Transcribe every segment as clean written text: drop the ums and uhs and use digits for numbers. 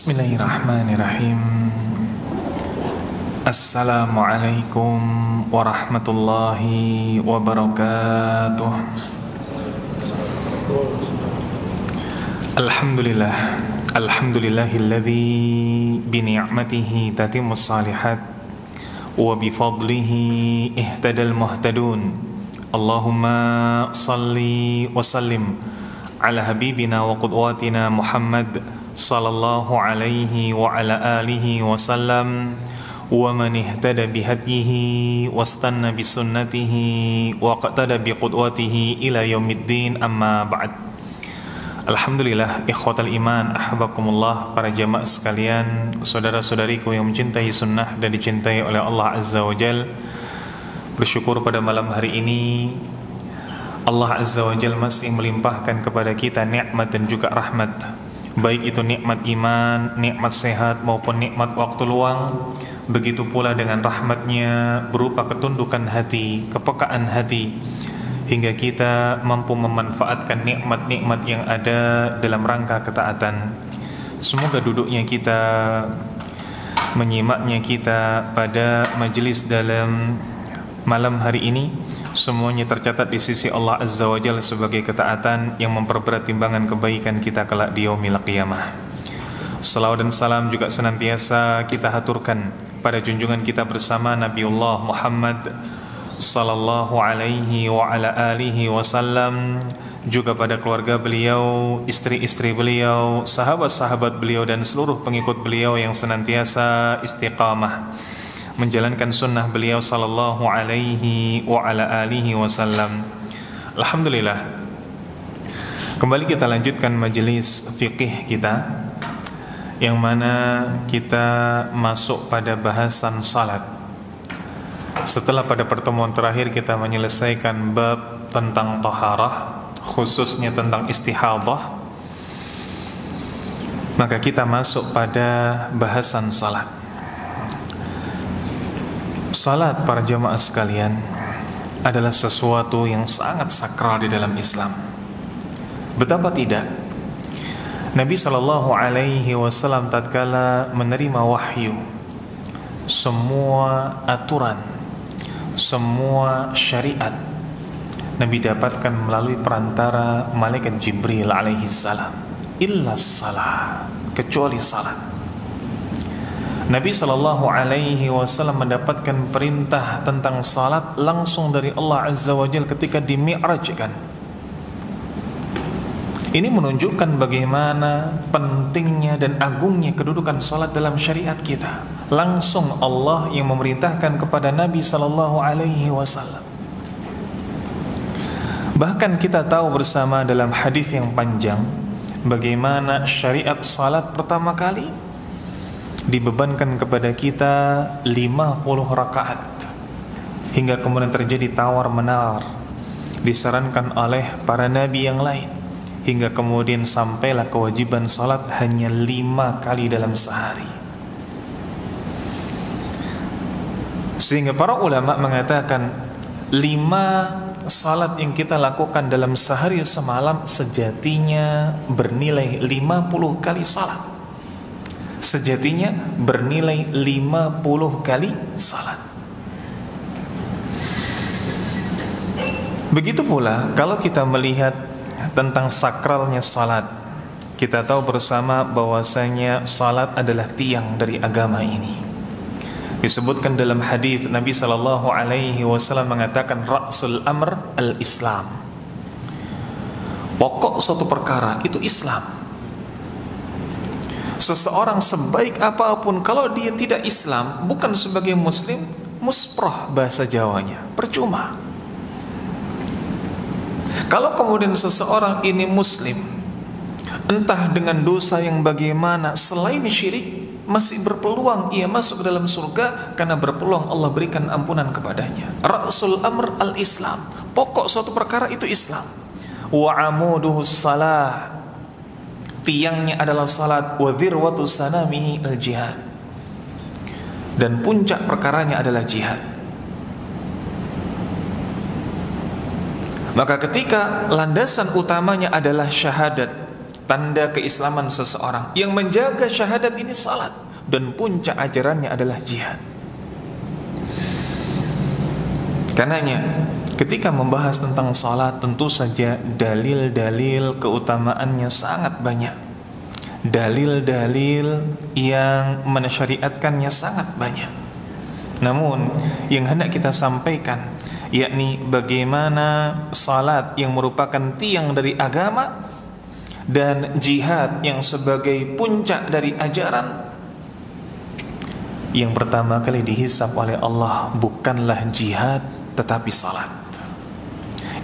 Bismillahirrahmanirrahim. Assalamualaikum warahmatullahi wabarakatuh. Alhamdulillahilladzi bini'matihi tatimmus shalihat wa bifadlihi ihtadal muhtadun. Allahumma salli wa sallim ala habibina wa qudwatina Muhammad sallallahu alaihi wa ala alihi wa sallam wa man ihtada bihadyihi wastanna bisunnatihi wa qaqtada biqudwatihi ila yaumiddin, amma ba'd. Alhamdulillah, ikhwatal iman, ahbakumullah, para jamaah sekalian, saudara-saudariku yang mencintai sunnah dan dicintai oleh Allah Azza wa Jal. Bersyukur pada malam hari ini Allah Azza wa Jal masih melimpahkan kepada kita nikmat dan juga rahmat, baik itu nikmat iman, nikmat sehat maupun nikmat waktu luang. Begitu pula dengan rahmatnya berupa ketundukan hati, kepekaan hati, hingga kita mampu memanfaatkan nikmat-nikmat yang ada dalam rangka ketaatan. Semoga duduknya kita, menyimaknya kita pada majelis dalam malam hari ini semuanya tercatat di sisi Allah Azza wa Jalla sebagai ketaatan yang memperberat timbangan kebaikan kita kelak di yaumil qiyamah. Salawat dan salam juga senantiasa kita haturkan pada junjungan kita bersama Nabiullah Muhammad sallallahu alaihi wa ala alihi wasallam, juga pada keluarga beliau, istri-istri beliau, sahabat-sahabat beliau dan seluruh pengikut beliau yang senantiasa istiqamah menjalankan sunnah beliau sallallahu alaihi wa ala alihi wasallam. Alhamdulillah, kembali kita lanjutkan majelis fikih kita, yang mana kita masuk pada bahasan salat. Setelah pada pertemuan terakhir kita menyelesaikan bab tentang taharah, khususnya tentang istihadah, maka kita masuk pada bahasan salat. Salat, para jamaah sekalian, adalah sesuatu yang sangat sakral di dalam Islam. Betapa tidak, Nabi SAW tatkala menerima wahyu, semua aturan, semua syariat Nabi dapatkan melalui perantara malaikat Jibril alaihissalam, illa salah, kecuali salat. Nabi SAW mendapatkan perintah tentang salat langsung dari Allah Azza wa Jalla ketika dimi'rajkan. Ini menunjukkan bagaimana pentingnya dan agungnya kedudukan salat dalam syariat kita. Langsung Allah yang memerintahkan kepada Nabi SAW. Bahkan kita tahu bersama dalam hadis yang panjang bagaimana syariat salat pertama kali dibebankan kepada kita 50 rakaat, hingga kemudian terjadi tawar-menawar, disarankan oleh para nabi yang lain, hingga kemudian sampailah kewajiban salat hanya 5 kali dalam sehari. Sehingga para ulama mengatakan 5 salat yang kita lakukan dalam sehari semalam sejatinya bernilai 50 kali salat. Sejatinya bernilai 50 kali salat. Begitu pula kalau kita melihat tentang sakralnya salat, kita tahu bersama bahwasanya salat adalah tiang dari agama ini. Disebutkan dalam hadis Nabi SAW mengatakan ra'sul amr al-Islam. Pokok suatu perkara itu Islam. Seseorang sebaik apapun, kalau dia tidak Islam, bukan sebagai muslim, musprah bahasa Jawanya, percuma. Kalau kemudian seseorang ini muslim, entah dengan dosa yang bagaimana, selain syirik, masih berpeluang ia masuk ke dalam surga karena berpeluang Allah berikan ampunan kepadanya. Ra'sul amr al-Islam, pokok suatu perkara itu Islam. Wa amuduhus salah, tiangnya adalah salat. Wa dhirwatu sanamihi al-jihad, dan puncak perkaranya adalah jihad. Maka ketika landasan utamanya adalah syahadat, tanda keislaman seseorang. Yang menjaga syahadat ini salat, dan puncak ajarannya adalah jihad. Karenanya ketika membahas tentang salat, tentu saja dalil-dalil keutamaannya sangat banyak. Dalil-dalil yang mensyariatkannya sangat banyak. Namun yang hendak kita sampaikan, yakni bagaimana salat yang merupakan tiang dari agama dan jihad yang sebagai puncak dari ajaran, yang pertama kali dihisab oleh Allah bukanlah jihad tetapi salat.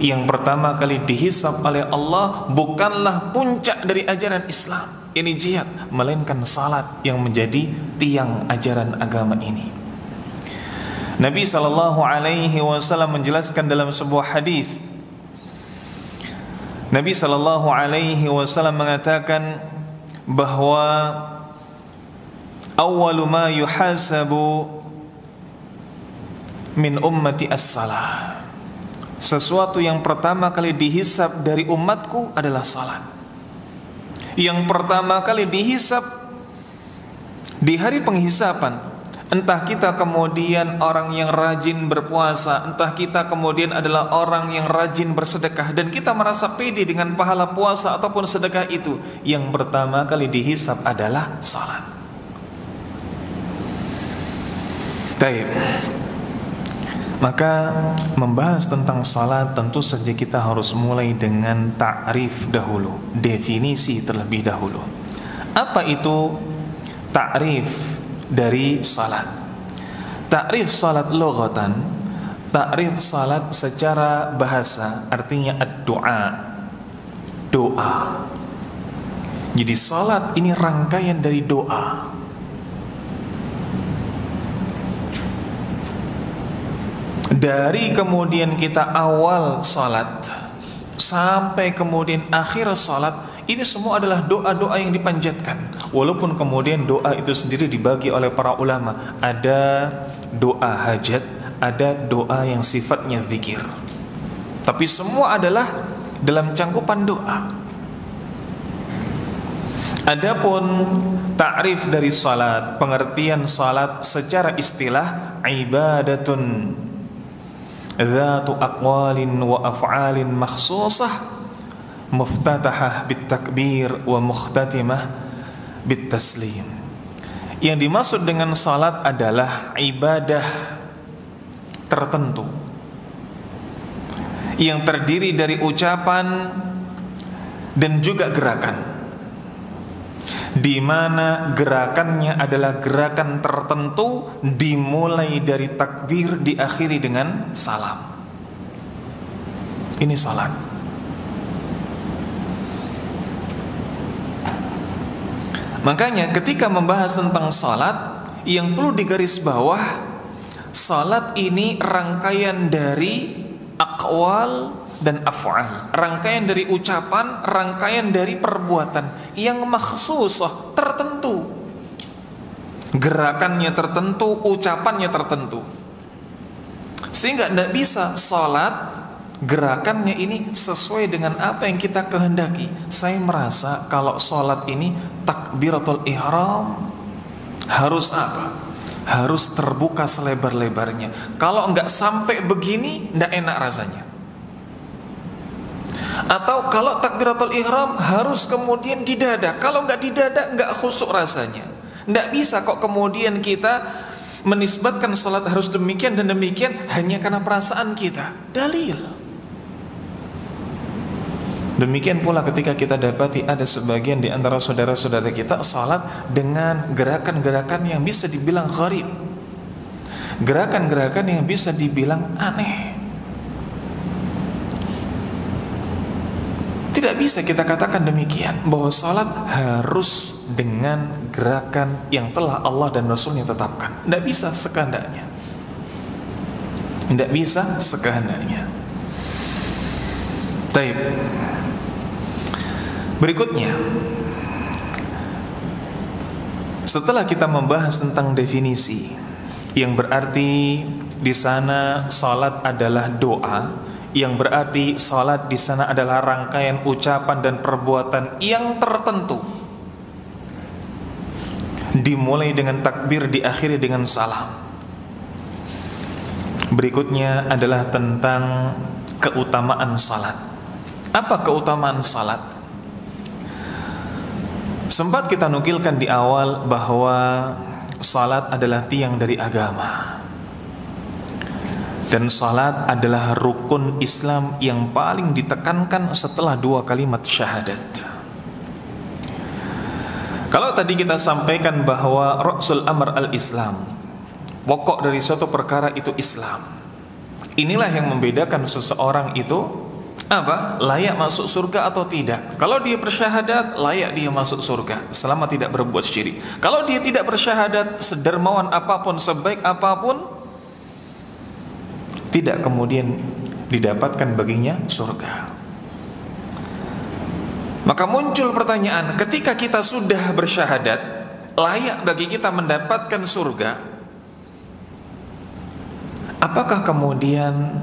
Yang pertama kali dihisab oleh Allah bukanlah puncak dari ajaran Islam, ini jihad, melainkan salat yang menjadi tiang ajaran agama ini. Nabi SAW menjelaskan dalam sebuah hadis. Nabi SAW mengatakan bahwa awwalu ma yuhasabu min ummati as-salah. Sesuatu yang pertama kali dihisab dari umatku adalah salat. Yang pertama kali dihisab di hari penghisapan, entah kita kemudian orang yang rajin berpuasa, entah kita kemudian adalah orang yang rajin bersedekah, dan kita merasa pede dengan pahala puasa ataupun sedekah itu, yang pertama kali dihisab adalah salat. Baik. Maka membahas tentang salat, tentu saja kita harus mulai dengan ta'rif dahulu, definisi terlebih dahulu. Apa itu ta'rif dari salat? Ta'rif salat lughatan, ta'rif salat secara bahasa artinya ad-du'a, doa. Jadi salat ini rangkaian dari doa. Dari kemudian kita awal salat sampai kemudian akhir salat, ini semua adalah doa-doa yang dipanjatkan. Walaupun kemudian doa itu sendiri dibagi oleh para ulama, ada doa hajat, ada doa yang sifatnya zikir, tapi semua adalah dalam cangkupan doa. Adapun ta'rif dari salat, pengertian salat secara istilah, ibadatun dzatu aqwalin wa af'alin makhsusah muftatahah bitakbir wa mukhtatimah bitaslim. Yang dimaksud dengan salat adalah ibadah tertentu yang terdiri dari ucapan dan juga gerakan, di mana gerakannya adalah gerakan tertentu, dimulai dari takbir, diakhiri dengan salam. Ini salat. Makanya ketika membahas tentang salat, yang perlu digaris bawah, salat ini rangkaian dari aqwal dan af'al, rangkaian dari ucapan, rangkaian dari perbuatan yang makhsusah, tertentu, gerakannya tertentu, ucapannya tertentu, sehingga tidak bisa salat gerakannya ini sesuai dengan apa yang kita kehendaki. Saya merasa kalau sholat ini takbiratul ihram harus apa? Harus terbuka selebar-lebarnya. Kalau enggak sampai begini, enggak enak rasanya. Atau kalau takbiratul ihram harus kemudian di dada. Kalau enggak di dada, enggak khusyuk rasanya. Enggak bisa kok kemudian kita menisbatkan sholat harus demikian dan demikian hanya karena perasaan kita. Dalil. Demikian pula ketika kita dapati ada sebagian di antara saudara-saudara kita salat dengan gerakan-gerakan yang bisa dibilang gharib, gerakan-gerakan yang bisa dibilang aneh. Tidak bisa kita katakan demikian, bahwa salat harus dengan gerakan yang telah Allah dan Rasulnya tetapkan. Tidak bisa sekehendaknya. Tidak bisa sekehendaknya. Taib. Berikutnya, setelah kita membahas tentang definisi, yang berarti di sana salat adalah doa yang berarti salat di sana adalah rangkaian ucapan dan perbuatan yang tertentu. Dimulai dengan takbir, diakhiri dengan salam. Berikutnya adalah tentang keutamaan salat. Apa keutamaan salat? Sempat kita nukilkan di awal bahwa salat adalah tiang dari agama. Dan salat adalah rukun Islam yang paling ditekankan setelah 2 kalimat syahadat. Kalau tadi kita sampaikan bahwa Ra'sul Amr al-Islam, pokok dari suatu perkara itu Islam. Inilah yang membedakan seseorang itu apa? Layak masuk surga atau tidak. Kalau dia bersyahadat, layak dia masuk surga selama tidak berbuat syirik. Kalau dia tidak bersyahadat, sedermawan apapun, sebaik apapun, tidak kemudian didapatkan baginya surga. Maka muncul pertanyaan, ketika kita sudah bersyahadat, layak bagi kita mendapatkan surga, apakah kemudian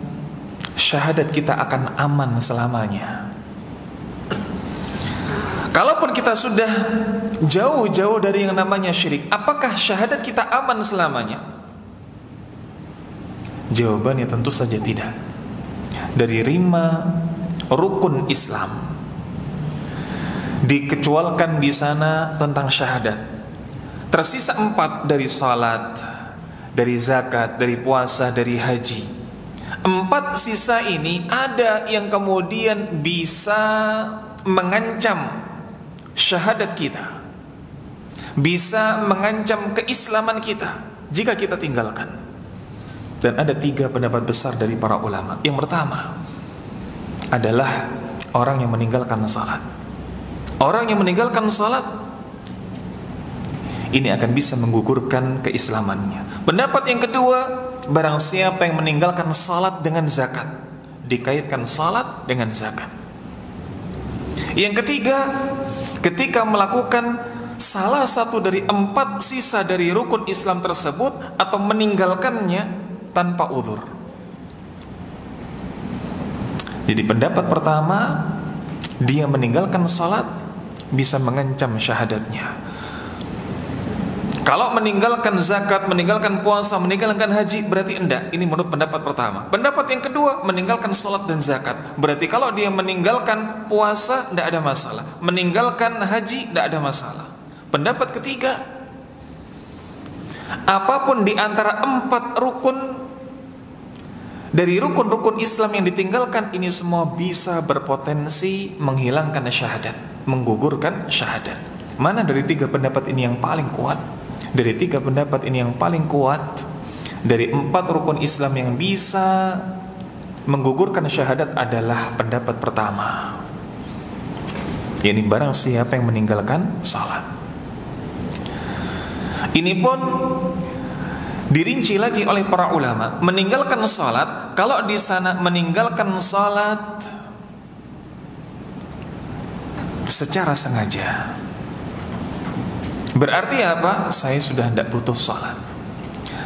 syahadat kita akan aman selamanya? Kalaupun kita sudah jauh-jauh dari yang namanya syirik, apakah syahadat kita aman selamanya? Jawabannya tentu saja tidak. Dari 5 rukun Islam dikecualikan di sana tentang syahadat. Tersisa 4 dari salat, dari zakat, dari puasa, dari haji. 4 sisa ini ada yang kemudian bisa mengancam syahadat kita, bisa mengancam keislaman kita jika kita tinggalkan. Dan ada 3 pendapat besar dari para ulama. Yang pertama adalah orang yang meninggalkan salat. Orang yang meninggalkan salat ini akan bisa menggugurkan keislamannya. Pendapat yang kedua, barang siapa yang meninggalkan salat dengan zakat, dikaitkan salat dengan zakat. Yang ketiga, ketika melakukan salah satu dari 4 sisa dari rukun Islam tersebut atau meninggalkannya tanpa uzur. Jadi pendapat pertama, dia meninggalkan salat bisa mengancam syahadatnya. Kalau meninggalkan zakat, meninggalkan puasa, meninggalkan haji, berarti enggak. Ini menurut pendapat pertama. Pendapat yang kedua, meninggalkan salat dan zakat, berarti kalau dia meninggalkan puasa, enggak ada masalah. Meninggalkan haji, enggak ada masalah. Pendapat ketiga, apapun di antara 4 rukun dari rukun-rukun Islam yang ditinggalkan, ini semua bisa berpotensi menghilangkan syahadat, menggugurkan syahadat. Mana dari 3 pendapat ini yang paling kuat? Dari 3 pendapat ini yang paling kuat, dari 4 rukun Islam yang bisa menggugurkan syahadat adalah pendapat pertama, yakni barang siapa yang meninggalkan salat. Ini pun dirinci lagi oleh para ulama. Meninggalkan salat, kalau di sana meninggalkan salat secara sengaja, berarti apa? Saya sudah tidak butuh salat.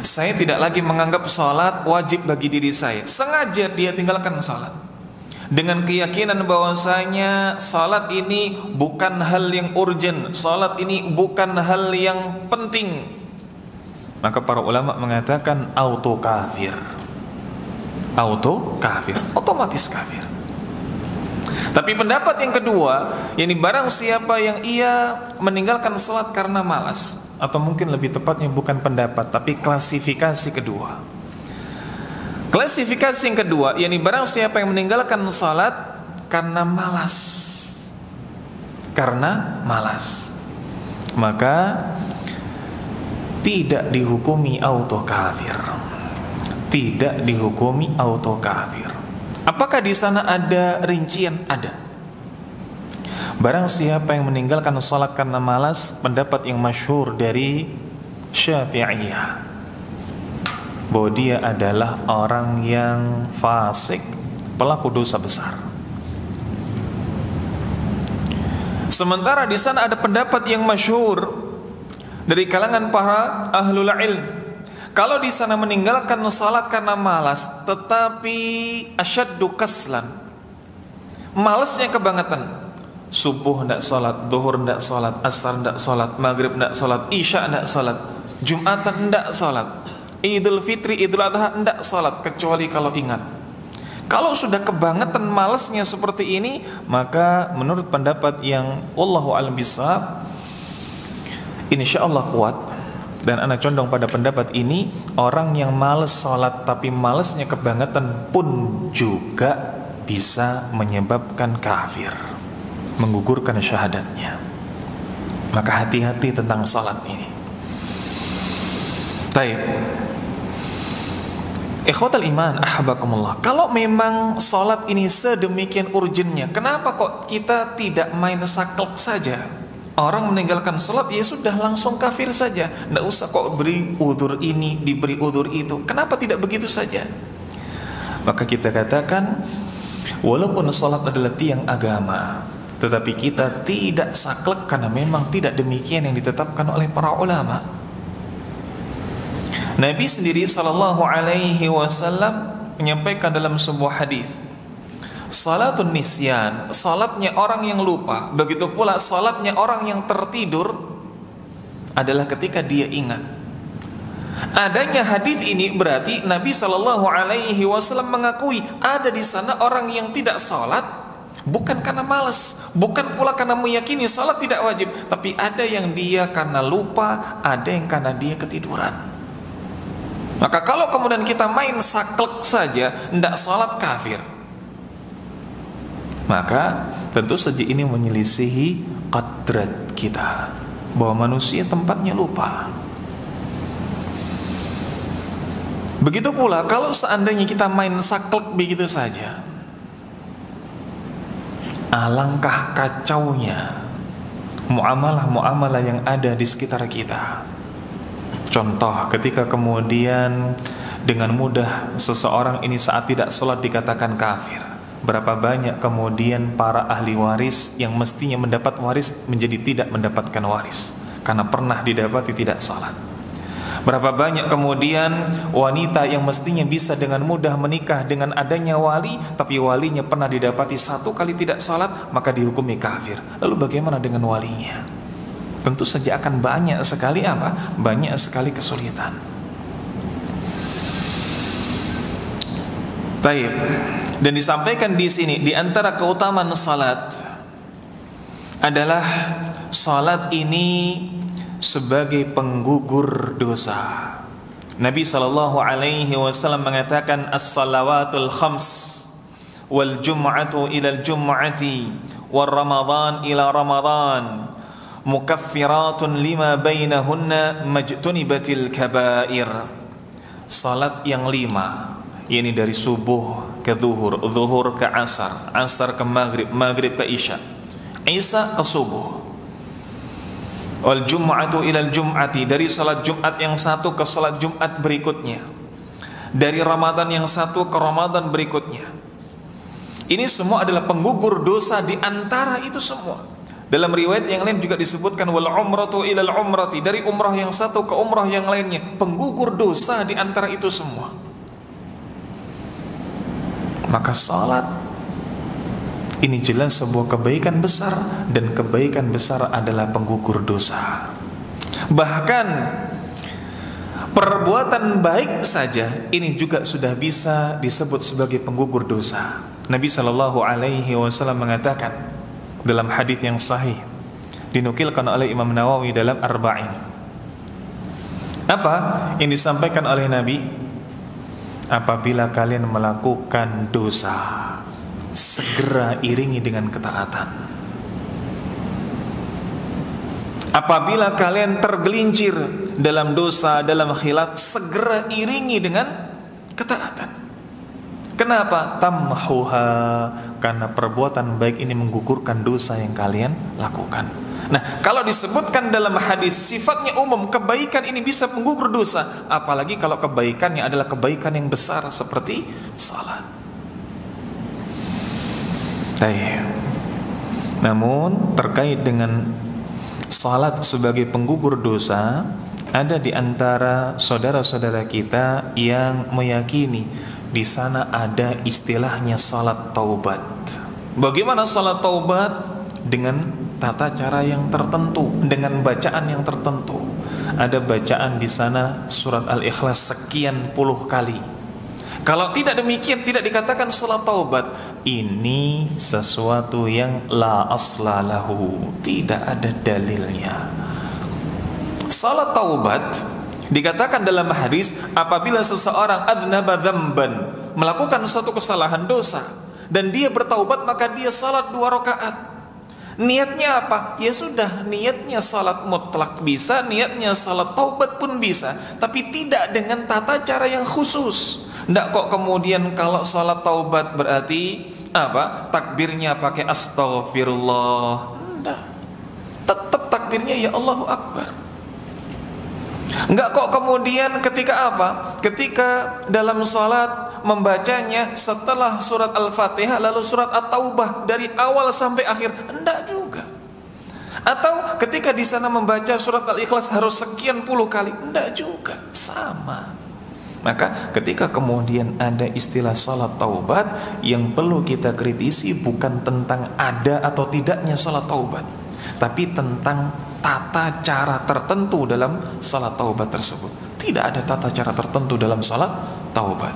Saya tidak lagi menganggap salat wajib bagi diri saya. Sengaja dia tinggalkan salat dengan keyakinan bahwasanya salat ini bukan hal yang urgent, salat ini bukan hal yang penting. Maka para ulama mengatakan auto kafir, otomatis kafir. Tapi pendapat yang kedua, yakni barang siapa yang ia meninggalkan salat karena malas, atau mungkin lebih tepatnya bukan pendapat tapi klasifikasi kedua. Klasifikasi yang kedua, yakni barang siapa yang meninggalkan salat karena malas, maka tidak dihukumi auto kafir. Tidak dihukumi auto kafir. Apakah di sana ada rincian? Ada. Barang siapa yang meninggalkan salat karena malas, pendapat yang masyhur dari Syafi'iyah, bahwa dia adalah orang yang fasik, pelaku dosa besar. Sementara di sana ada pendapat yang masyhur dari kalangan para ahlul ilm, Kalau di sana meninggalkan salat karena malas, tetapi asyaddu kaslan, malasnya kebangetan. Subuh ndak salat, zuhur ndak salat, asar ndak salat, maghrib ndak salat, isya ndak salat, Jumatan ndak salat, Idul Fitri, Idul Adha ndak salat, kecuali kalau ingat. Kalau sudah kebangetan malasnya seperti ini, maka menurut pendapat yang wallahu a'lam bishawab, insyaallah kuat, dan ana condong pada pendapat ini, orang yang malas salat tapi malasnya kebangetan pun juga bisa menyebabkan kafir, menggugurkan syahadatnya. Maka hati-hati tentang salat ini. Baik, ikhwatal iman, ahbakumullah. Kalau memang salat ini sedemikian urgennya, kenapa kok kita tidak main saklek saja? Orang meninggalkan salat ya sudah langsung kafir saja, tidak usah kok beri udzur ini, diberi udzur itu. Kenapa tidak begitu saja? Maka kita katakan, walaupun salat adalah tiang agama, tetapi kita tidak saklek karena memang tidak demikian yang ditetapkan oleh para ulama. Nabi sendiri sallallahu alaihi wasallam menyampaikan dalam sebuah hadis, salatun nisyan, salatnya orang yang lupa, begitu pula salatnya orang yang tertidur adalah ketika dia ingat. Adanya hadis ini berarti Nabi sallallahu alaihi wasallam mengakui ada di sana orang yang tidak salat bukan karena malas, bukan pula karena meyakini salat tidak wajib, tapi ada yang dia karena lupa, ada yang karena dia ketiduran. Maka kalau kemudian kita main saklek saja, tidak salat, kafir. Maka tentu saja ini menyelisihi qadrat kita, bahwa manusia tempatnya lupa. Begitu pula kalau seandainya kita main saklek begitu saja, alangkah kacaunya muamalah-muamalah yang ada di sekitar kita. Contoh, ketika kemudian dengan mudah seseorang ini saat tidak sholat dikatakan kafir, berapa banyak kemudian para ahli waris yang mestinya mendapat waris menjadi tidak mendapatkan waris karena pernah didapati tidak sholat. Berapa banyak kemudian wanita yang mestinya bisa dengan mudah menikah dengan adanya wali, tapi walinya pernah didapati satu kali tidak sholat, maka dihukumi kafir. Lalu bagaimana dengan walinya? Tentu saja akan banyak sekali apa? Banyak sekali kesulitan. Baik. Dan disampaikan di sini di antara keutamaan salat adalah salat ini sebagai penggugur dosa. Nabi sallallahu alaihi wasallam mengatakan as-salawatul khams wal jum'atu ila al-jum'ati wal ramadan ila ramadan mukaffiratun lima bainahunna majtunibatil kabair. Salat yang 5, yakni dari subuh ke zuhur, zuhur ke asar, asar ke maghrib, maghrib ke isya, isya ke subuh. Wal jum'atu ilal jum'ati, dari salat Jumat yang satu ke salat Jumat berikutnya, dari Ramadan yang satu ke Ramadan berikutnya. Ini semua adalah penggugur dosa di antara itu semua. Dalam riwayat yang lain juga disebutkan wal umratu ilal umrati, dari umrah yang satu ke umrah yang lainnya, penggugur dosa di antara itu semua. Maka salat ini jelas sebuah kebaikan besar, dan kebaikan besar adalah penggugur dosa. Bahkan perbuatan baik saja ini juga sudah bisa disebut sebagai penggugur dosa. Nabi sallallahu alaihi wasallam mengatakan dalam hadis yang sahih dinukilkan oleh Imam Nawawi dalam Arba'in, apa yang disampaikan oleh Nabi? Apabila kalian melakukan dosa, segera iringi dengan ketaatan. Apabila kalian tergelincir dalam dosa, dalam khilaf, segera iringi dengan ketaatan. Kenapa? Tamhuha, karena perbuatan baik ini menggugurkan dosa yang kalian lakukan. Nah, kalau disebutkan dalam hadis sifatnya umum, kebaikan ini bisa menggugur dosa, apalagi kalau kebaikannya adalah kebaikan yang besar seperti salat. Namun terkait dengan salat sebagai penggugur dosa, ada di antara saudara-saudara kita yang meyakini di sana ada istilahnya salat taubat. Bagaimana salat taubat? Dengan tata cara yang tertentu, dengan bacaan yang tertentu. Ada bacaan di sana surat Al-Ikhlas sekian puluh kali. Kalau tidak demikian, tidak dikatakan salat taubat. Ini sesuatu yang la aslalahu, tidak ada dalilnya. Salat taubat dikatakan dalam hadis apabila seseorang adnaba dzamban, melakukan suatu kesalahan dosa, dan dia bertaubat, maka dia salat 2 rakaat. Niatnya apa? Ya sudah, niatnya salat mutlak bisa, niatnya salat taubat pun bisa, tapi tidak dengan tata cara yang khusus. Nggak kok kemudian kalau salat taubat berarti apa? Takbirnya pakai astaghfirullah. Nggak. Tetap takbirnya ya Allahu Akbar. Enggak kok kemudian ketika apa? Ketika dalam salat membacanya setelah surat Al-Fatihah lalu surat At-Taubah dari awal sampai akhir. Enggak juga. Atau ketika di sana membaca surat Al-Ikhlas harus sekian puluh kali. Enggak juga. Sama. Maka ketika kemudian ada istilah salat taubat, yang perlu kita kritisi bukan tentang ada atau tidaknya salat taubat, tapi tentang tata cara tertentu dalam salat taubat tersebut. Tidak ada tata cara tertentu dalam salat taubat.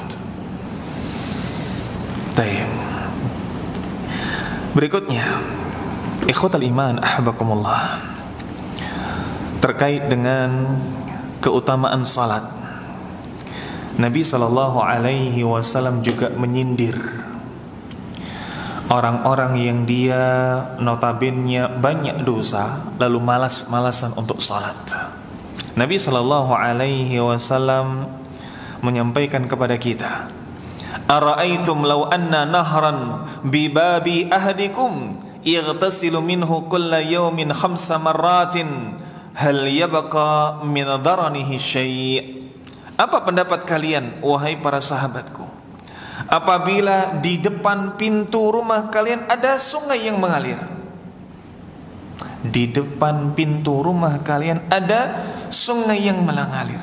Baik. Berikutnya, ikhwatal iman ahbakumullah, terkait dengan keutamaan salat, Nabi SAW juga menyindir orang-orang yang dia notabene banyak dosa lalu malas-malasan untuk salat. Nabi SAW menyampaikan kepada kita, ara'aitum law anna nahran bi babi ahadikum ightasilu minhu kulla yawmin 5 marratin hal yabqa min daranihi syai'. Apa pendapat kalian wahai para sahabatku, apabila di depan pintu rumah kalian ada sungai yang mengalir? Di depan pintu rumah kalian ada sungai yang mengalir,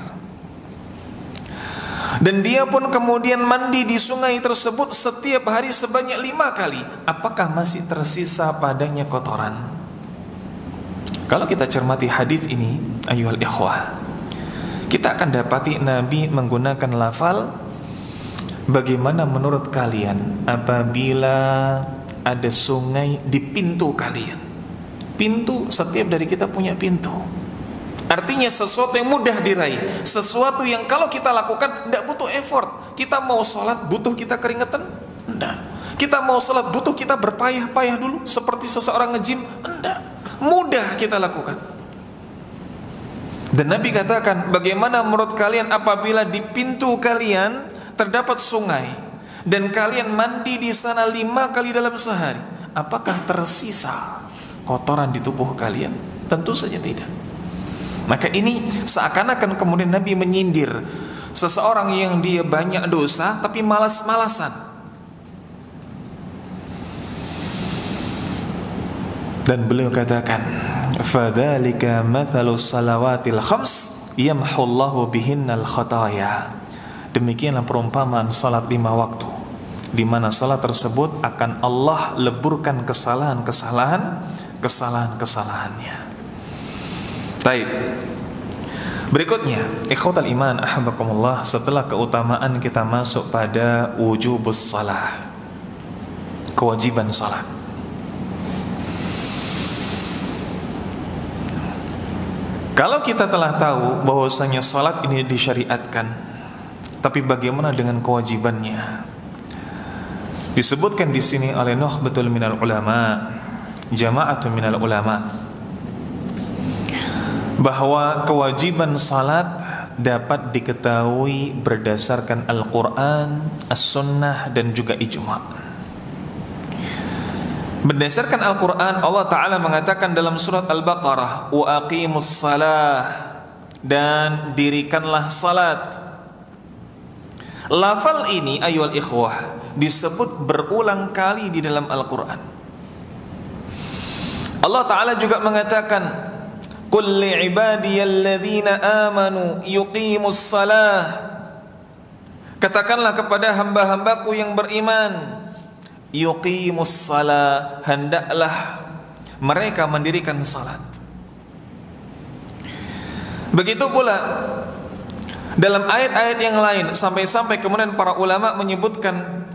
dan dia pun kemudian mandi di sungai tersebut setiap hari sebanyak 5 kali. Apakah masih tersisa padanya kotoran? Kalau kita cermati hadis ini, ayyuhal ikhwah, kita akan dapati Nabi menggunakan lafal, bagaimana menurut kalian apabila ada sungai di pintu kalian? Pintu, setiap dari kita punya pintu. Artinya sesuatu yang mudah diraih, sesuatu yang kalau kita lakukan tidak butuh effort. Kita mau sholat butuh kita keringetan? Tidak. Kita mau sholat butuh kita berpayah-payah dulu seperti seseorang nge-gym? Tidak. Mudah kita lakukan. Dan Nabi katakan, bagaimana menurut kalian apabila di pintu kalian terdapat sungai dan kalian mandi di sana 5 kali dalam sehari? Apakah tersisa kotoran di tubuh kalian? Tentu saja tidak. Maka ini seakan-akan kemudian Nabi menyindir seseorang yang dia banyak dosa tapi malas-malasan. Dan beliau katakan, fadzalika mathalus salawatil khams yamhullahu bihinnal khataya. Demikianlah perumpamaan salat 5 waktu, di mana salat tersebut akan Allah leburkan kesalahannya. Baik. Berikutnya, ikhwatal iman ahbakumullah, setelah keutamaan kita masuk pada wujubus salah, kewajiban salat. Kalau kita telah tahu bahwasanya salat ini disyariatkan, tapi bagaimana dengan kewajibannya? Disebutkan di sini oleh nukhbatul minal ulama, jama'atun minal ulama, bahwa kewajiban salat dapat diketahui berdasarkan Al-Quran, As-Sunnah, dan juga Ijma'. Berdasarkan Al-Quran, Allah Ta'ala mengatakan dalam surat Al-Baqarah, wa aqimus salah, dan dirikanlah salat. Lafal ini ayyuhal ikhwah disebut berulang kali di dalam Al-Quran. Allah Ta'ala juga mengatakan, Qul li'ibadiyalladzina amanu yuqimus salah. Katakanlah kepada hamba-hambaku yang beriman, yuqimus salah, hendaklah mereka mendirikan salat. Begitu pula dalam ayat-ayat yang lain, sampai-sampai kemudian para ulama menyebutkan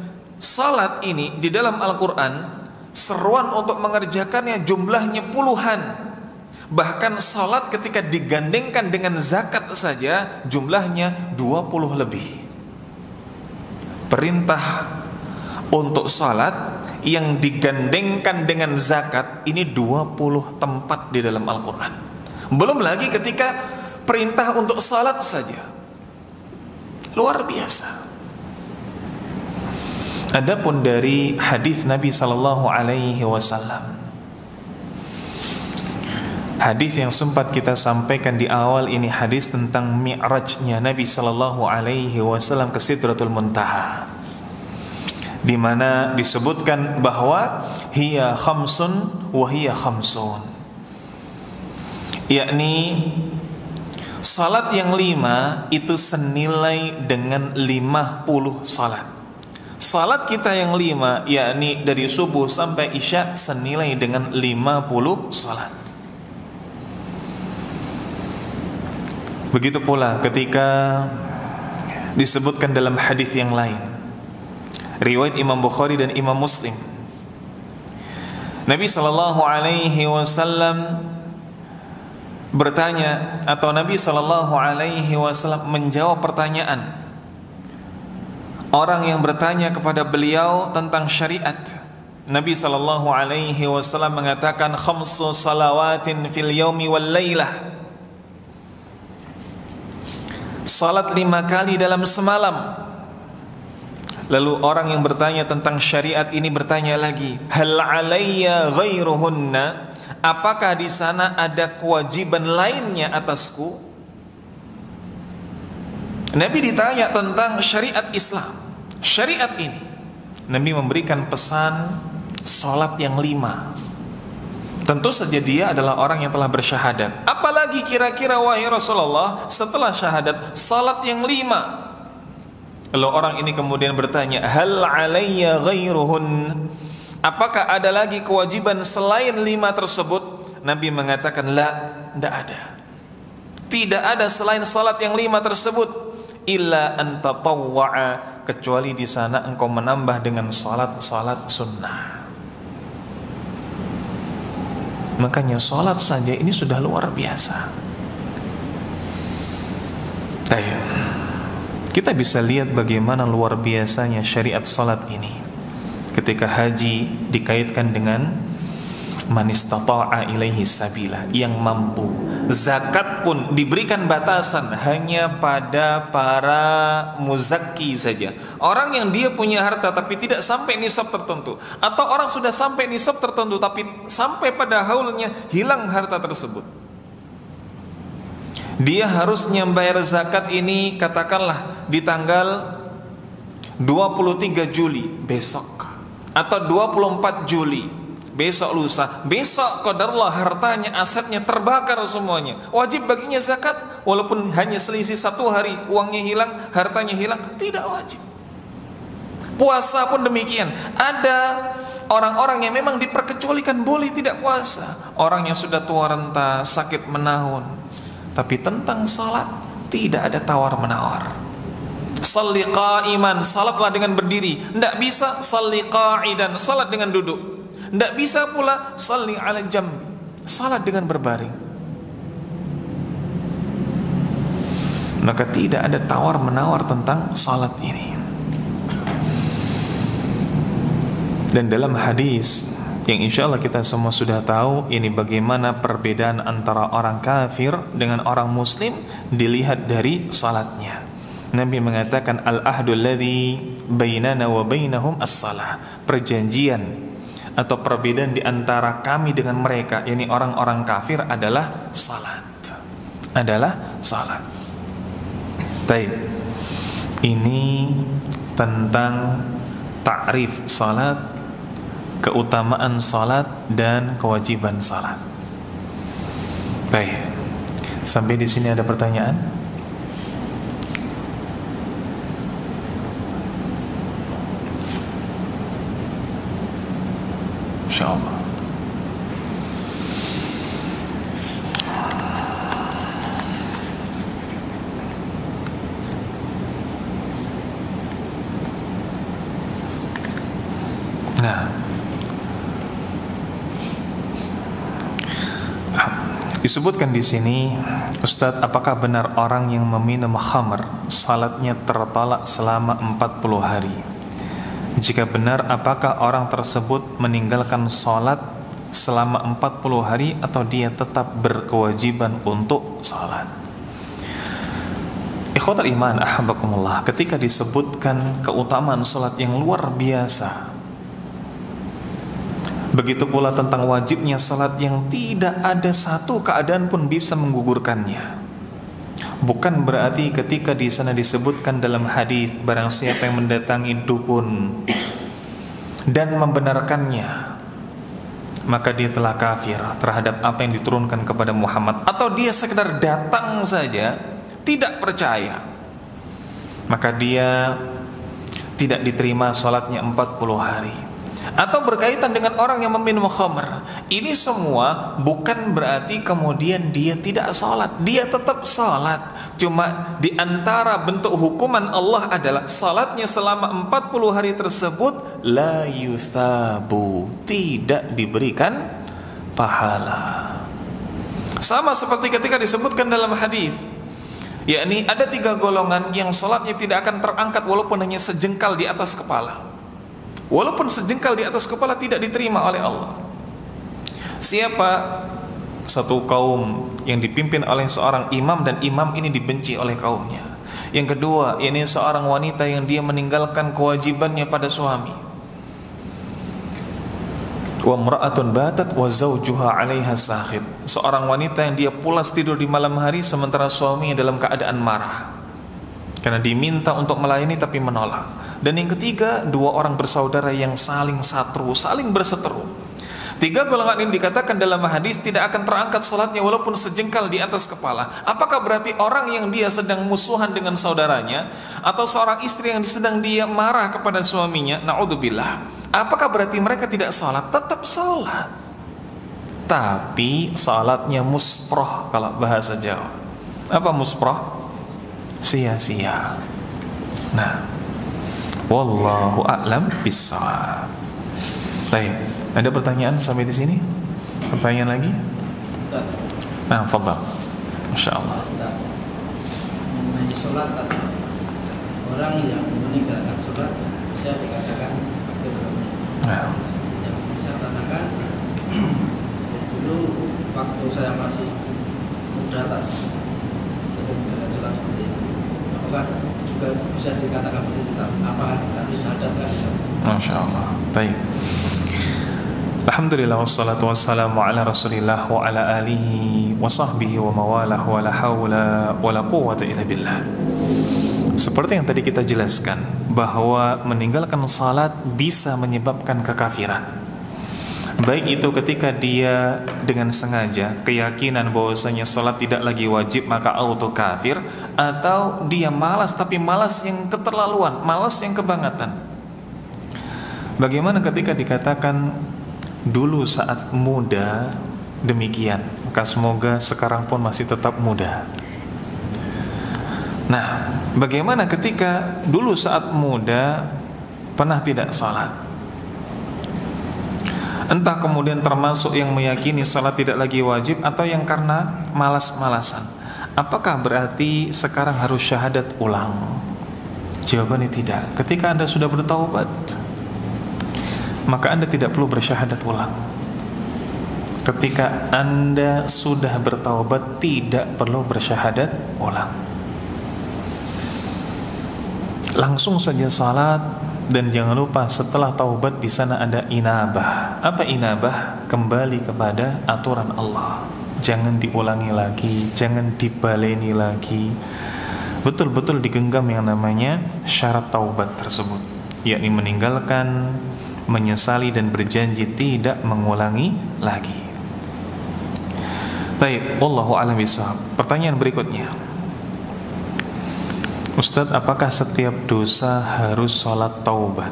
salat ini di dalam Al-Quran, seruan untuk mengerjakannya jumlahnya puluhan. Bahkan salat ketika digandengkan dengan zakat saja jumlahnya 20 lebih. Perintah untuk salat yang digandengkan dengan zakat ini 20 tempat di dalam Al-Quran. Belum lagi ketika perintah untuk salat saja. Luar biasa. Adapun dari hadis Nabi sallallahu alaihi wasallam, hadis yang sempat kita sampaikan di awal ini, hadis tentang mi'rajnya Nabi sallallahu alaihi wasallam ke Sidratul Muntaha, di mana disebutkan bahwa hiya khamsun wa hiya khamsun, yakni salat yang 5 itu senilai dengan 50 salat. Salat kita yang 5, yakni dari subuh sampai isya, senilai dengan 50 salat. Begitu pula ketika disebutkan dalam hadis yang lain, riwayat Imam Bukhari dan Imam Muslim, Nabi sallallahu alaihi wasallam bertanya, atau Nabi sallallahu alaihi wasallam menjawab pertanyaan orang yang bertanya kepada beliau tentang syariat. Nabi sallallahu alaihi wasallam mengatakan, khamsu salawatin fil yaumi wal lailah, salat 5 kali dalam semalam. Lalu orang yang bertanya tentang syariat ini bertanya lagi, hal alayya ghairuhunna, apakah di sana ada kewajiban lainnya atasku? Nabi ditanya tentang syariat Islam. Syariat ini, Nabi memberikan pesan salat yang 5. Tentu saja dia adalah orang yang telah bersyahadat. Apalagi kira-kira wahai Rasulullah, setelah syahadat salat yang 5. Lalu orang ini kemudian bertanya, hal alayya ghairuhun, apakah ada lagi kewajiban selain 5 tersebut? Nabi mengatakan, la, tidak ada. Tidak ada selain salat yang 5 tersebut. Illa an tatawwa'a, kecuali di sana engkau menambah dengan salat-salat sunnah. Makanya salat saja ini sudah luar biasa. Kita bisa lihat bagaimana luar biasanya syariat salat ini. Ketika haji dikaitkan dengan man istata'a ilaihi sabila, yang mampu. Zakat pun diberikan batasan hanya pada para muzakki saja, orang yang dia punya harta tapi tidak sampai nisab tertentu, atau orang sudah sampai nisab tertentu tapi sampai pada haulnya hilang harta tersebut, dia harusnya membayar zakat ini katakanlah di tanggal 23 Juli besok, atau 24 Juli besok lusa. Besok qadarullah hartanya, asetnya terbakar semuanya. Wajib baginya zakat walaupun hanya selisih 1 hari, uangnya hilang, hartanya hilang, tidak wajib. Puasa pun demikian. Ada orang-orang yang memang diperkecualikan boleh tidak puasa, orang yang sudah tua renta, sakit menahun. Tapi tentang salat tidak ada tawar menawar. Shalli qa'iman, salatlah dengan berdiri. Tidak bisa shalli qa'idan, salat dengan duduk. Tidak bisa pula shalli ala jambi, salat dengan berbaring. Maka tidak ada tawar menawar tentang salat ini. Dan dalam hadis yang insya Allah kita semua sudah tahu, ini bagaimana perbedaan antara orang kafir dengan orang muslim dilihat dari salatnya. Nabi mengatakan, al-ahdul ladzi bainana wa bainahum as-salah, perjanjian atau perbedaan di antara kami dengan mereka, yakni orang-orang kafir, adalah salat. Adalah salat. Baik. Ini tentang ta'rif salat, keutamaan salat dan kewajiban salat. Baik. Sampai di sini ada pertanyaan? Insyaallah. Nah, disebutkan di sini, Ustadz, apakah benar orang yang meminum khamr salatnya tertolak selama 40 hari? Jika benar, apakah orang tersebut meninggalkan salat selama 40 hari atau dia tetap berkewajiban untuk salat? Ikhwatul iman, ahabbakumullah, ketika disebutkan keutamaan salat yang luar biasa, begitu pula tentang wajibnya salat yang tidak ada satu keadaan pun bisa menggugurkannya. Bukan berarti ketika di sana disebutkan dalam hadis, barang siapa yang mendatangi dukun dan membenarkannya, maka dia telah kafir terhadap apa yang diturunkan kepada Muhammad, atau dia sekedar datang saja tidak percaya, maka dia tidak diterima salatnya 40 hari. Atau berkaitan dengan orang yang meminum khamr, ini semua bukan berarti kemudian dia tidak salat, dia tetap salat. Cuma di antara bentuk hukuman Allah adalah salatnya selama 40 hari tersebut la yuthabu, tidak diberikan pahala. Sama seperti ketika disebutkan dalam hadis, yakni ada 3 golongan yang salatnya tidak akan terangkat walaupun hanya sejengkal di atas kepala. Walaupun sejengkal di atas kepala tidak diterima oleh Allah. Siapa? Satu kaum yang dipimpin oleh seorang imam dan imam ini dibenci oleh kaumnya. Yang kedua, ini seorang wanita yang dia meninggalkan kewajibannya pada suami. Wa imra'atun batat wa zawjuha 'alaiha sakhit. Seorang wanita yang dia pulas tidur di malam hari sementara suaminya dalam keadaan marah karena diminta untuk melayani tapi menolak. Dan yang ketiga, 2 orang bersaudara yang saling satru, saling berseteru. 3 golongan ini dikatakan dalam hadis tidak akan terangkat salatnya walaupun sejengkal di atas kepala. Apakah berarti orang yang dia sedang musuhan dengan saudaranya, atau seorang istri yang sedang dia marah kepada suaminya, naudzubillah, apakah berarti mereka tidak salat? Tetap salat, tapi salatnya musproh kalau bahasa Jawa. Apa musproh? Sia-sia. Nah, wallahu a'lam bissawab. Baik, ada pertanyaan sampai di sini? Pertanyaan lagi? Nah, fadhal. Masyaallah. Mengenai sholat, orang yang meninggalkan sholat bisa dikatakan kafir. Nah, Yang saya tanyakan, dulu waktu saya masih muda Pak, sering meninggalkan sholat seperti itu, apakah juga bisa dikatakan begitu? Apakah harus syahadat kan? Masya Allah. Baik. Alhamdulillah wassalatu wassalamu ala Rasulillah wa ala alihi wa sahbihi wa mawalah wa la hawla wa la quwwata illa billah. Seperti yang tadi kita jelaskan, bahwa meninggalkan salat bisa menyebabkan kekafiran. Baik itu ketika dia dengan sengaja keyakinan bahwasanya salat tidak lagi wajib maka auto kafir, atau dia malas, tapi malas yang keterlaluan, malas yang kebangetan. Bagaimana ketika dikatakan dulu saat muda demikian, maka semoga sekarang pun masih tetap muda. Nah, bagaimana ketika dulu saat muda pernah tidak salat? Entah kemudian termasuk yang meyakini salat tidak lagi wajib, atau yang karena malas-malasan. Apakah berarti sekarang harus syahadat ulang? Jawabannya tidak. Ketika Anda sudah bertaubat, maka Anda tidak perlu bersyahadat ulang. Ketika Anda sudah bertaubat, tidak perlu bersyahadat ulang. Langsung saja salat. Dan jangan lupa setelah taubat di sana ada inabah. Apa inabah? Kembali kepada aturan Allah. Jangan diulangi lagi, jangan dibaleni lagi. Betul-betul digenggam yang namanya syarat taubat tersebut, yakni meninggalkan, menyesali dan berjanji tidak mengulangi lagi. Baik, wallahu a'lam bishawab. Pertanyaan berikutnya, Ustadz, apakah setiap dosa harus sholat taubat?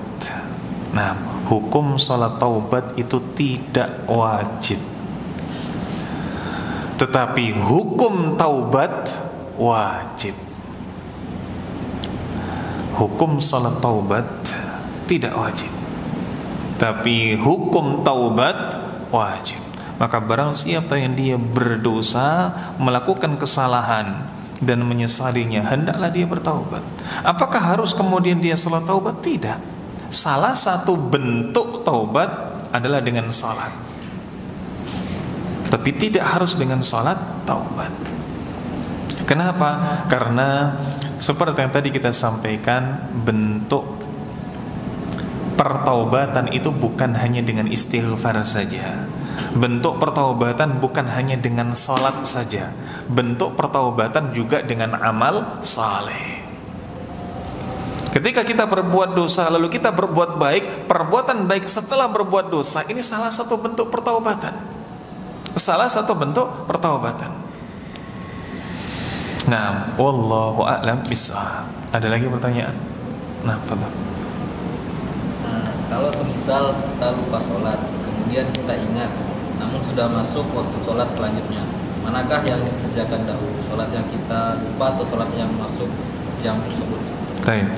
Nah, hukum sholat taubat itu tidak wajib, tetapi hukum taubat wajib. Hukum sholat taubat tidak wajib, tapi hukum taubat wajib. Maka barang siapa yang dia berdosa, melakukan kesalahan dan menyesalinya, hendaklah dia bertaubat. Apakah harus kemudian dia salat taubat? Tidak. Salah satu bentuk taubat adalah dengan salat, tapi tidak harus dengan salat taubat. Kenapa? Karena seperti yang tadi kita sampaikan, bentuk pertaubatan itu bukan hanya dengan istighfar saja. Bentuk pertaubatan bukan hanya dengan salat saja. Bentuk pertaubatan juga dengan amal saleh. Ketika kita berbuat dosa lalu kita berbuat baik, perbuatan baik setelah berbuat dosa, ini salah satu bentuk pertaubatan. Salah satu bentuk pertaubatan. Nah, wallahu a'lam bishawab. Ada lagi pertanyaan? Nah, Pak. Kalau semisal kita lupa sholat, kemudian kita ingat, namun sudah masuk waktu sholat selanjutnya, manakah yang dikerjakan dahulu? Sholat yang kita lupa atau sholat yang masuk jam tersebut? Baik.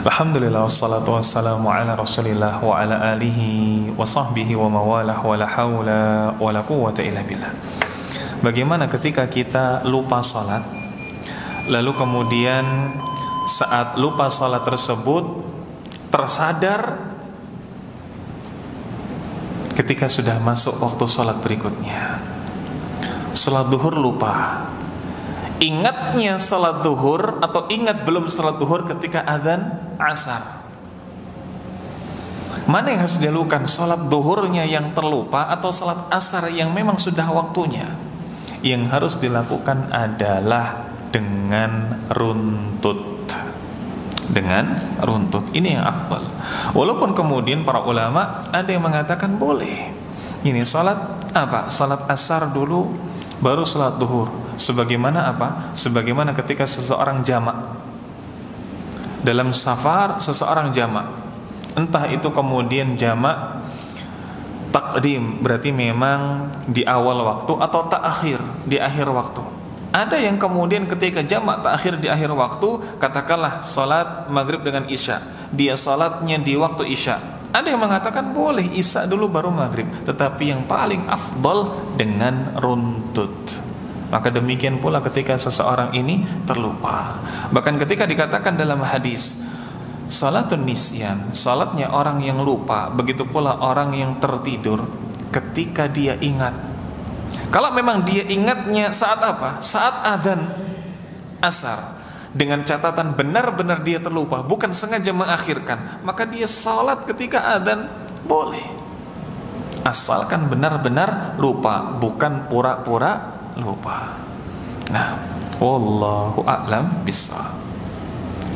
Alhamdulillah, wassalatu wassalamu ala rasulillah wa ala alihi wa sahbihi wa mawalah wa la hawla wa la quwwata illa billah. Bagaimana ketika kita lupa sholat, lalu kemudian saat lupa sholat tersebut tersadar ketika sudah masuk waktu sholat berikutnya. Sholat duhur lupa, ingatnya sholat duhur atau ingat belum sholat duhur ketika adzan asar. Mana yang harus dilakukan? Sholat duhurnya yang terlupa atau sholat asar yang memang sudah waktunya? Yang harus dilakukan adalah dengan runtut. Dengan runtut, ini yang afdal. Walaupun kemudian para ulama ada yang mengatakan boleh, ini salat apa? Salat asar dulu baru salat duhur. Sebagaimana apa? Sebagaimana ketika seseorang jamak dalam safar, seseorang jamak, entah itu kemudian jamak takdim, berarti memang di awal waktu, atau ta'khir, di akhir waktu. Ada yang kemudian ketika jamak takhir di akhir waktu, katakanlah salat maghrib dengan isya, dia salatnya di waktu isya. Ada yang mengatakan boleh isya dulu baru maghrib, tetapi yang paling afdal dengan runtut. Maka demikian pula ketika seseorang ini terlupa. Bahkan ketika dikatakan dalam hadis, salatun nisyan, salatnya orang yang lupa, begitu pula orang yang tertidur ketika dia ingat. Kalau memang dia ingatnya saat apa? Saat adzan asar, dengan catatan benar-benar dia terlupa, bukan sengaja mengakhirkan, maka dia salat ketika adzan boleh, asalkan benar-benar lupa, bukan pura-pura lupa. Nah, wallahu a'lam bishawab.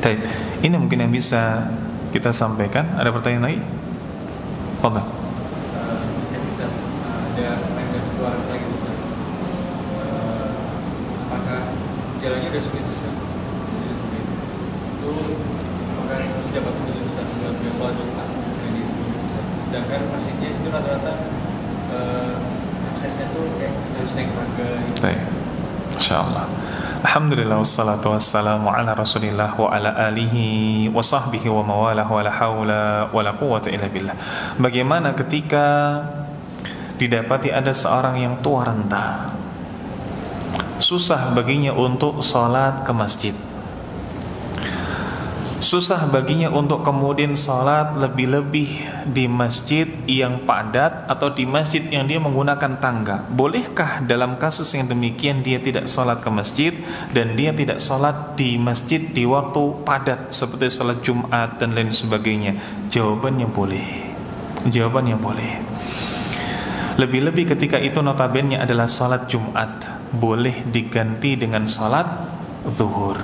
Baik, ini mungkin yang bisa kita sampaikan. Ada pertanyaan lagi? Fadhil. Jalannya udah sulit besar, itu apakah harus dapat khusus besar juga sholat Jumat jadi sulit besar. Sedangkan masjidnya itu rata-rata aksesnya tuh kayak harus naik tangga gitu. Insyaallah. Alhamdulillah, wassalatu wassalamu ala rasulillah wa ala alihi wa sahbihi wa mawalah wa la hawla wa la quwwata illa billah. Bagaimana ketika didapati ada seorang yang tua renta, susah baginya untuk sholat ke masjid, susah baginya untuk kemudian sholat lebih-lebih di masjid yang padat atau di masjid yang dia menggunakan tangga. Bolehkah dalam kasus yang demikian dia tidak sholat ke masjid dan dia tidak sholat di masjid di waktu padat seperti sholat Jumat dan lain sebagainya? Jawabannya boleh. Jawabannya boleh. Lebih-lebih ketika itu notabene adalah salat Jumat, boleh diganti dengan salat zuhur.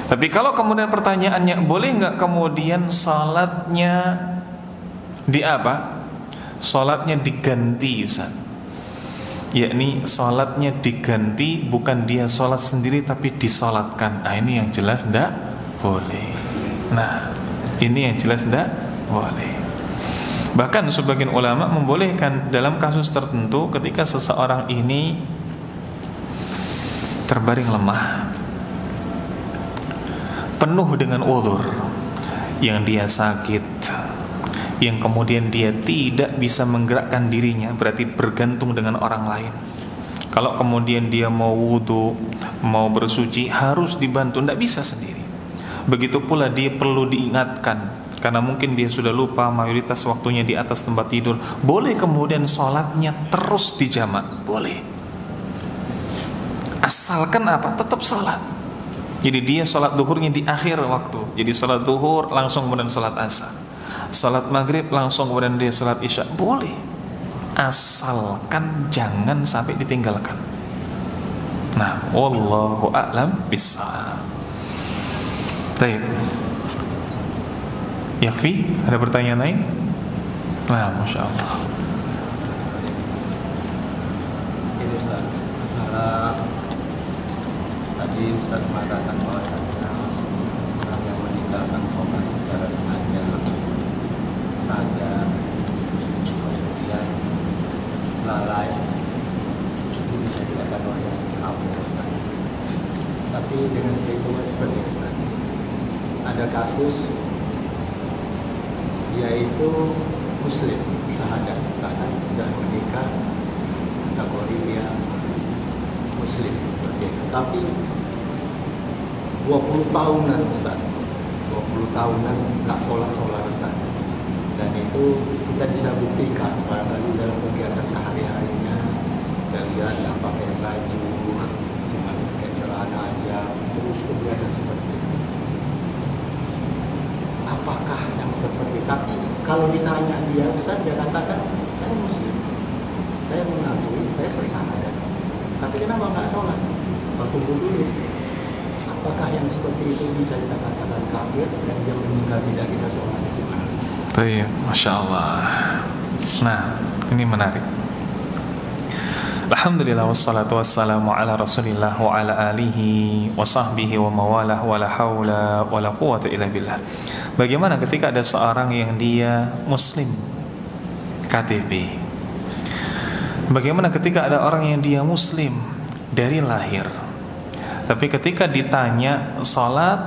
Tapi kalau kemudian pertanyaannya, boleh nggak kemudian salatnya di apa? Salatnya diganti, Ustaz. yakni salatnya diganti, bukan dia salat sendiri tapi disalatkan. Nah, ini yang jelas tidak boleh. Nah, ini yang jelas tidak boleh. Bahkan sebagian ulama membolehkan dalam kasus tertentu ketika seseorang ini terbaring lemah, penuh dengan uzur, yang dia sakit, yang kemudian dia tidak bisa menggerakkan dirinya, berarti bergantung dengan orang lain. Kalau kemudian dia mau wudu, mau bersuci, harus dibantu, tidak bisa sendiri. Begitu pula dia perlu diingatkan, karena mungkin dia sudah lupa, mayoritas waktunya di atas tempat tidur. Boleh kemudian sholatnya terus dijamak, boleh. Asalkan apa? Tetap sholat. Jadi dia sholat duhurnya di akhir waktu. Jadi sholat duhur langsung kemudian sholat asar, salat maghrib langsung kemudian dia salat isya, boleh, asalkan jangan sampai ditinggalkan. Nah, wallahu a'lam bissawab. Baik. Yakfi, ada pertanyaan lain? Nah, masya Allah. Ini Ustaz, masalah tadi Ustaz mengatakan bahwa orang yang meninggalkan sholat secara sengaja, sadar, kemudian lalai, itu bisa dikatakan oleh kafir. Tapi dengan perhitungan seperti ini, ada kasus yaitu muslim syahadat, bahkan sudah menikah, kategori dia muslim seperti itu. Tapi 20 tahunan Ustaz, 20 tahunan nggak sholat Ustaz. Dan itu kita bisa buktikan barangkali dalam kegiatan sehari-harinya, kita lihat nggak pakai baju, cuma pakai celana aja, terus kegiatan seperti itu. Apakah yang seperti itu? Tapi kalau ditanya dia, Ustaz, dia katakan saya muslim, saya mengakui, saya bersyahadat, tapi kenapa nggak sholat? Tunggu dulu, apakah yang seperti itu bisa kita katakan kafir dan dia meninggal tidak kita sholat? Baik, masya Allah. Nah, ini menarik. Alhamdulillah wassalatu wassalamu ala Rasulillah wa ala alihi wa sahbihi wa mawalah wa la hawla wa la quwwata illa billah. Bagaimana ketika ada seorang yang dia muslim KTP? Bagaimana ketika ada orang yang dia muslim dari lahir, tapi ketika ditanya salat,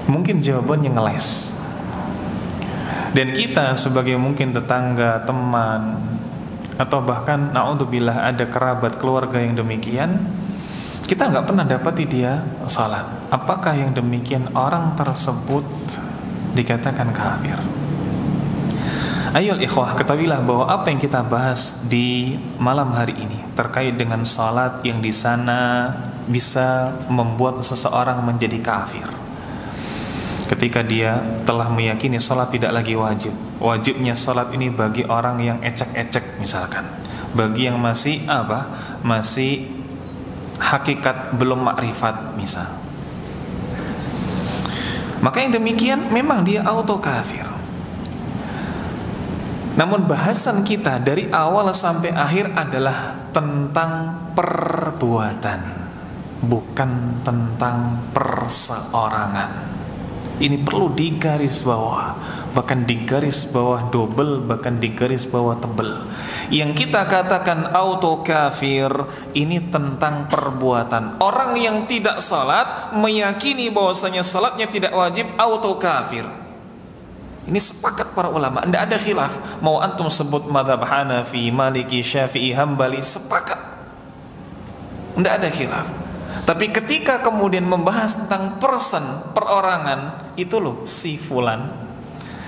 mungkin jawabannya ngeles. Dan kita sebagai mungkin tetangga, teman, atau bahkan na'udzubillah ada kerabat keluarga yang demikian, kita nggak pernah dapati dia salat. Apakah yang demikian orang tersebut dikatakan kafir? Ayo ikhwah, ketahuilah bahwa apa yang kita bahas di malam hari ini terkait dengan salat yang di sana bisa membuat seseorang menjadi kafir. Ketika dia telah meyakini salat tidak lagi wajib, wajibnya salat ini bagi orang yang ecek-ecek misalkan, bagi yang masih apa? Masih hakikat belum makrifat misal. Maka yang demikian memang dia auto kafir. Namun bahasan kita dari awal sampai akhir adalah tentang perbuatan, bukan tentang perseorangan. Ini perlu digaris bawah, bahkan digaris bawah double, bahkan digaris bawah tebel. Yang kita katakan auto kafir ini tentang perbuatan. Orang yang tidak salat meyakini bahwasanya salatnya tidak wajib, auto kafir. Ini sepakat para ulama, tidak ada khilaf. Mau antum sebut mazhab Hanafi, Maliki, Syafi'i, Hambali, sepakat, tidak ada khilaf. Tapi ketika kemudian membahas tentang person, perorangan, itu loh si fulan,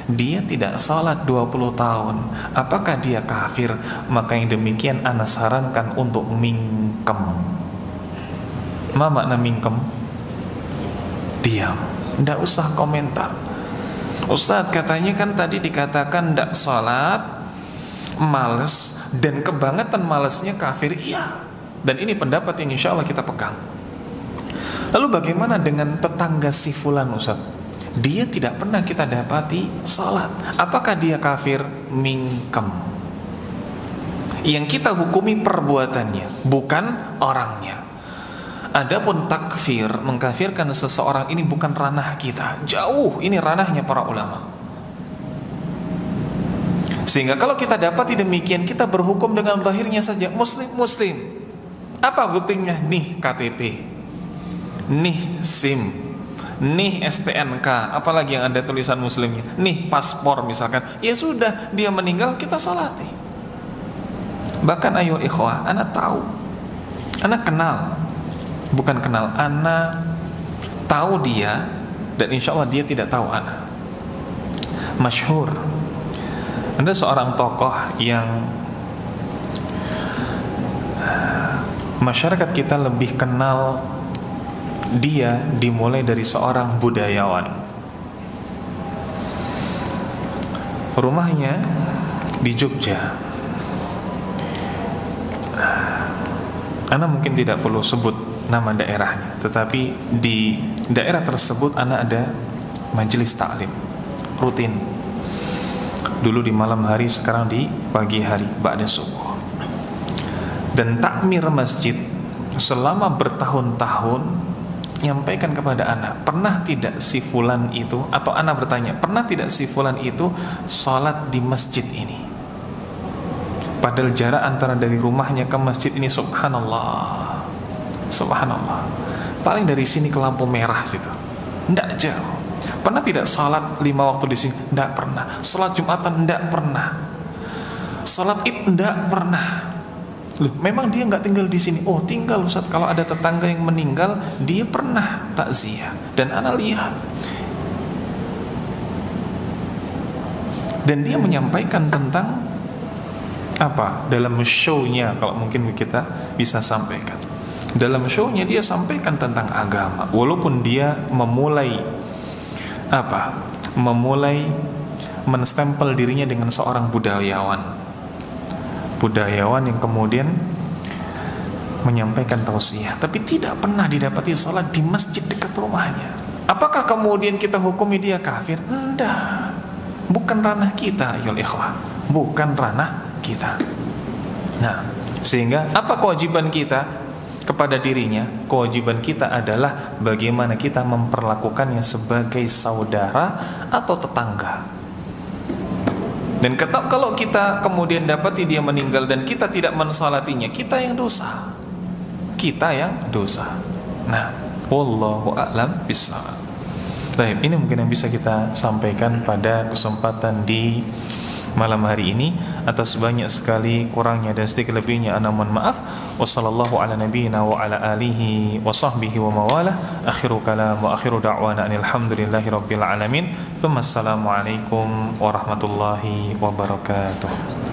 dia tidak salat 20 tahun, apakah dia kafir? Maka yang demikian ana sarankan untuk mingkem. Apa makna mingkem? Diam, tidak usah komentar. Ustadz, katanya kan tadi dikatakan tidak salat, males, dan kebangetan malesnya kafir. Iya, dan ini pendapat yang insya Allah kita pegang. Lalu bagaimana dengan tetangga si fulan, Ustaz? Dia tidak pernah kita dapati salat, apakah dia kafir? Mingkem. Yang kita hukumi perbuatannya, bukan orangnya. Adapun takfir, mengkafirkan seseorang, ini bukan ranah kita. Jauh, ini ranahnya para ulama. Sehingga kalau kita dapati demikian, kita berhukum dengan zahirnya saja. Muslim. Apa buktinya? Nih KTP, nih SIM, nih STNK, apalagi yang ada tulisan muslimnya, nih paspor misalkan. Ya sudah, dia meninggal, kita salati. Bahkan ayo ikhwah, ana tahu, ana kenal, bukan kenal, ana tahu dia, dan insya Allah dia tidak tahu ana. Masyhur, ada seorang tokoh yang masyarakat kita lebih kenal dia dimulai dari seorang budayawan. Rumahnya di Jogja. Ana mungkin tidak perlu sebut nama daerahnya, tetapi di daerah tersebut ana ada majelis taklim rutin. Dulu di malam hari, sekarang di pagi hari ba'da subuh. Dan takmir masjid selama bertahun-tahun nyampaikan kepada anak, pernah tidak si fulan itu, atau anak bertanya, pernah tidak si fulan itu sholat di masjid ini? Padahal jarak antara dari rumahnya ke masjid ini, subhanallah, paling dari sini ke lampu merah situ, tidak jauh. Pernah tidak salat 5 waktu di sini? Tidak pernah. Salat Jumatan? Tidak pernah. Salat Id? Tidak pernah. Loh, memang dia nggak tinggal di sini? Oh, tinggal Ustaz. Kalau ada tetangga yang meninggal, dia pernah takziah. Dan ana lihat. Dan dia menyampaikan tentang apa? Dalam show-nya, kalau mungkin kita bisa sampaikan. Dalam show-nya dia sampaikan tentang agama. Walaupun dia memulai menstempel dirinya dengan seorang budayawan yang kemudian menyampaikan tausiah, tapi tidak pernah didapati salat di masjid dekat rumahnya. Apakah kemudian kita hukumi dia kafir? Enggak, bukan ranah kita, ya ikhwah, bukan ranah kita. Nah, sehingga apa kewajiban kita kepada dirinya? Kewajiban kita adalah bagaimana kita memperlakukannya sebagai saudara atau tetangga. Dan kalau kita kemudian dapati dia meninggal dan kita tidak mensalatinya, kita yang dosa. Nah, wallahu a'lam bishawab. Baik, ini mungkin yang bisa kita sampaikan pada kesempatan di malam hari ini. Atas banyak sekali kurangnya dan sedikit lebihnya ana mohon maaf. Wassallallahu ala nabiyyina wa ala alihi wa sahbihi wa mawalah. Akhiru kalam wa akhiru da'wana alhamdulillahi rabbil alamin. Tsumma assalamu alaikum warahmatullahi wabarakatuh.